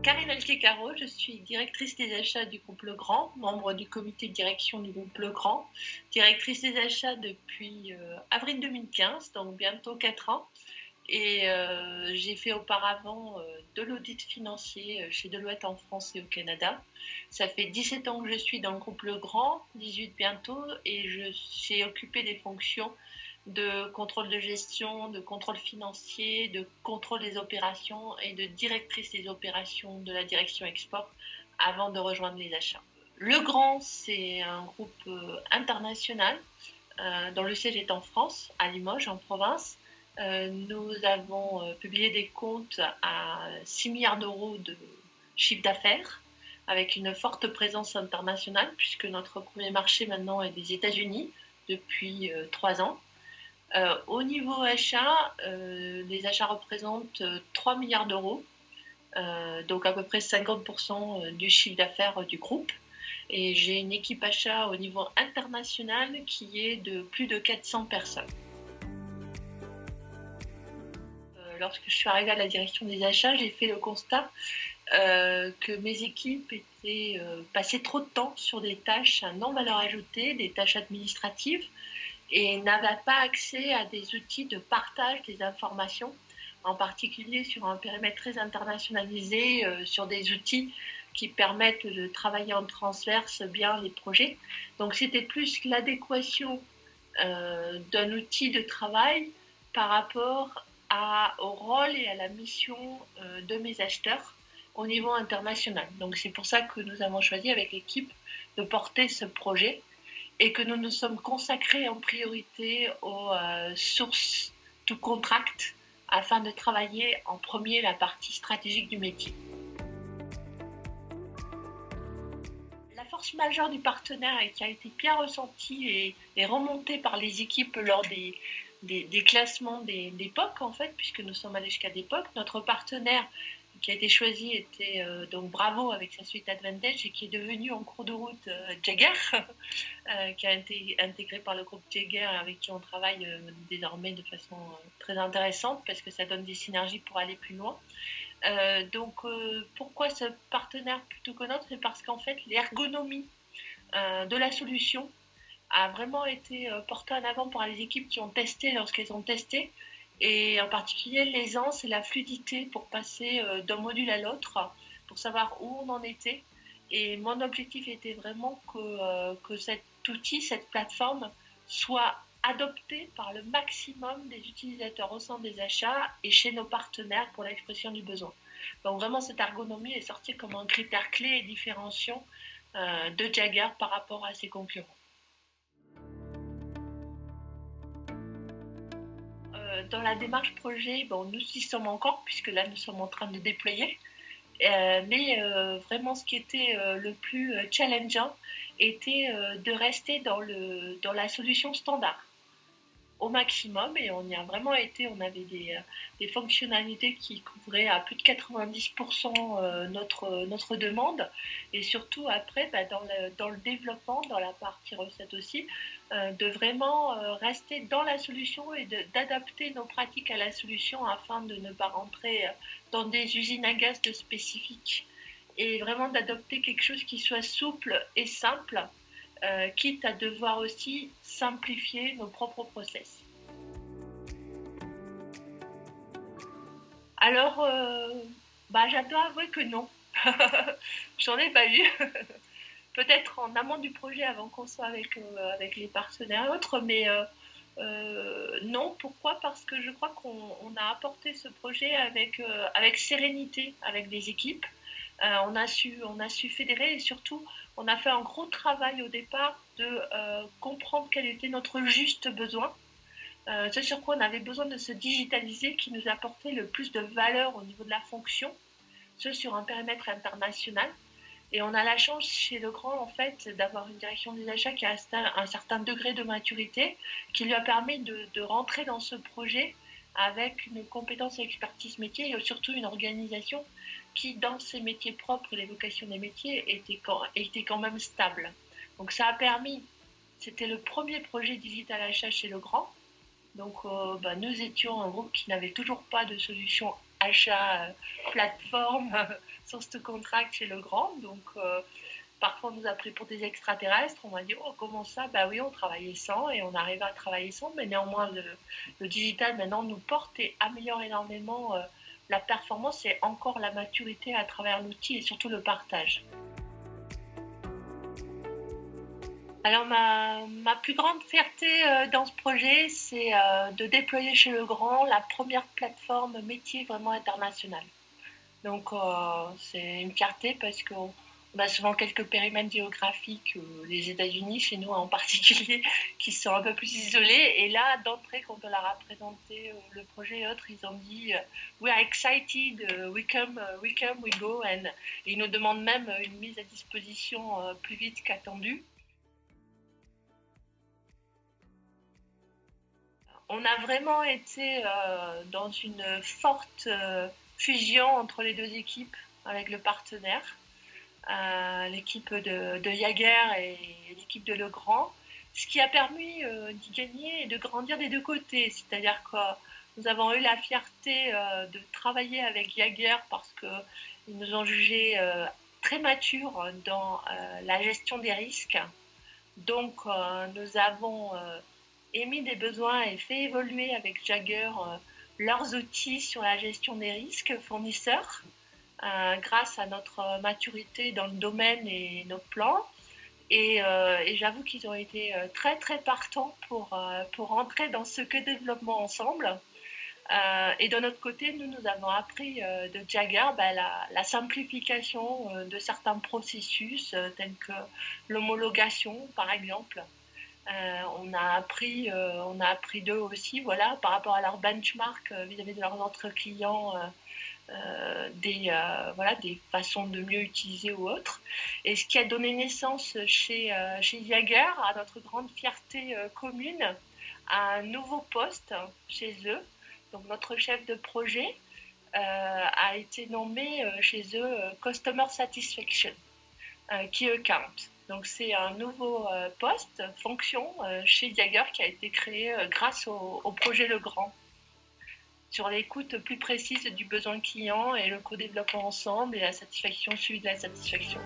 Karine Alquet-Caro, je suis directrice des achats du groupe Legrand, membre du comité de direction du groupe Legrand, directrice des achats depuis avril 2015, donc bientôt 4 ans. Et j'ai fait auparavant de l'audit financier chez Deloitte en France et au Canada. Ça fait 17 ans que je suis dans le groupe Legrand, 18 bientôt, et j'ai occupé des fonctions de contrôle de gestion, de contrôle financier, de contrôle des opérations et de directrice des opérations de la direction export avant de rejoindre les achats. Legrand, c'est un groupe international dont le siège est en France, à Limoges, en province. Nous avons publié des comptes à 6 milliards d'euros de chiffre d'affaires, avec une forte présence internationale, puisque notre premier marché maintenant est des États-Unis depuis 3 ans. Au niveau achat, les achats représentent 3 milliards d'euros, donc à peu près 50% du chiffre d'affaires du groupe. Et j'ai une équipe achat au niveau international qui est de plus de 400 personnes. Lorsque je suis arrivée à la direction des achats, j'ai fait le constat que mes équipes passaient trop de temps sur des tâches à non-valeur ajoutée, des tâches administratives, et n'avaient pas accès à des outils de partage des informations, en particulier sur un périmètre très internationalisé, sur des outils qui permettent de travailler en transverse bien les projets. Donc c'était plus l'adéquation d'un outil de travail par rapport au rôle et à la mission de mes acheteurs au niveau international. Donc c'est pour ça que nous avons choisi avec l'équipe de porter ce projet et que nous nous sommes consacrés en priorité aux sources to contract afin de travailler en premier la partie stratégique du métier. La force majeure du partenaire et qui a été bien ressentie et remontée par les équipes lors des classements d'époque, en fait, puisque nous sommes allés jusqu'à d'époque. Notre partenaire qui a été choisi était donc Bravo avec sa suite Advantage et qui est devenu en cours de route Jagger, qui a été intégré par le groupe Jagger avec qui on travaille désormais de façon très intéressante parce que ça donne des synergies pour aller plus loin. Donc pourquoi ce partenaire plutôt que notre? C'est parce qu'en fait l'ergonomie de la solution a vraiment été portée en avant par les équipes qui ont testé lorsqu'elles ont testé, et en particulier l'aisance et la fluidité pour passer d'un module à l'autre, pour savoir où on en était. Et mon objectif était vraiment que cet outil, cette plateforme, soit adoptée par le maximum des utilisateurs au sein des achats et chez nos partenaires pour l'expression du besoin. Donc vraiment, cette ergonomie est sortie comme un critère clé et différenciant de Jagger par rapport à ses concurrents. Dans la démarche projet, bon, nous y sommes encore, puisque là nous sommes en train de déployer. Mais vraiment ce qui était le plus challengeant était de rester dans la solution standard au maximum, et on y a vraiment été. On avait des fonctionnalités qui couvraient à plus de 90% notre demande, et surtout après dans le développement, dans la partie recette aussi, de vraiment rester dans la solution et d'adapter nos pratiques à la solution afin de ne pas rentrer dans des usines à gaz spécifiques, et vraiment d'adopter quelque chose qui soit souple et simple, quitte à devoir aussi simplifier nos propres process. Alors, j'dois avouer que non. J'en ai pas eu. Peut-être en amont du projet avant qu'on soit avec les partenaires et autres, mais non. Pourquoi? Parce que je crois qu'on a apporté ce projet avec sérénité avec les équipes. On a su fédérer, et surtout on a fait un gros travail au départ de comprendre quel était notre juste besoin, ce sur quoi on avait besoin de se digitaliser, qui nous apportait le plus de valeur au niveau de la fonction, ce sur un périmètre international. Et on a la chance chez Legrand en fait d'avoir une direction des achats qui a un certain degré de maturité, qui lui a permis de rentrer dans ce projet avec une compétence et expertise métier, et surtout une organisation qui, dans ses métiers propres et l'évocation des métiers, était quand même stable. Donc ça a permis, c'était le premier projet digital achat chez Legrand. Donc nous étions un groupe qui n'avait toujours pas de solution achat plateforme source to contract chez Legrand. Donc, parfois, on nous a pris pour des extraterrestres. On m'a dit, oh, comment ça? Bah oui, on travaillait sans et on arrive à travailler sans. Mais néanmoins, le digital maintenant nous porte et améliore énormément la performance et encore la maturité à travers l'outil et surtout le partage. Alors, ma plus grande fierté dans ce projet, c'est de déployer chez Legrand la première plateforme métier vraiment internationale. Donc, c'est une fierté parce qu'on a souvent quelques périmètres géographiques, les États-Unis, chez nous en particulier, qui sont un peu plus isolés. Et là, d'entrée, quand on leur a présenté le projet et autres, ils ont dit We are excited, we come, we go. Et ils nous demandent même une mise à disposition plus vite qu'attendu. On a vraiment été dans une forte fusion entre les deux équipes avec le partenaire, l'équipe de Jaeger et l'équipe de Legrand, ce qui a permis d'y gagner et de grandir des deux côtés. C'est-à-dire que nous avons eu la fierté de travailler avec Jaeger parce qu'ils nous ont jugés très matures dans la gestion des risques. Donc, nous avons émis des besoins et fait évoluer avec Jaeger leurs outils sur la gestion des risques fournisseurs grâce à notre maturité dans le domaine et nos plans. Et j'avoue qu'ils ont été très très partants pour entrer dans ce que développement ensemble. Et de notre côté, nous avons appris de Jaeger la simplification de certains processus tels que l'homologation par exemple. On a appris d'eux aussi, voilà, par rapport à leur benchmark vis-à-vis de leurs autres clients, des façons de mieux utiliser ou autres. Et ce qui a donné naissance chez Jaeger, à notre grande fierté commune, à un nouveau poste chez eux. Donc notre chef de projet a été nommé chez eux Customer Satisfaction, Key Account. Donc c'est un nouveau poste, fonction chez Jaeger qui a été créé grâce au projet Legrand sur l'écoute plus précise du besoin client et le co-développement ensemble et la satisfaction suivie de la satisfaction.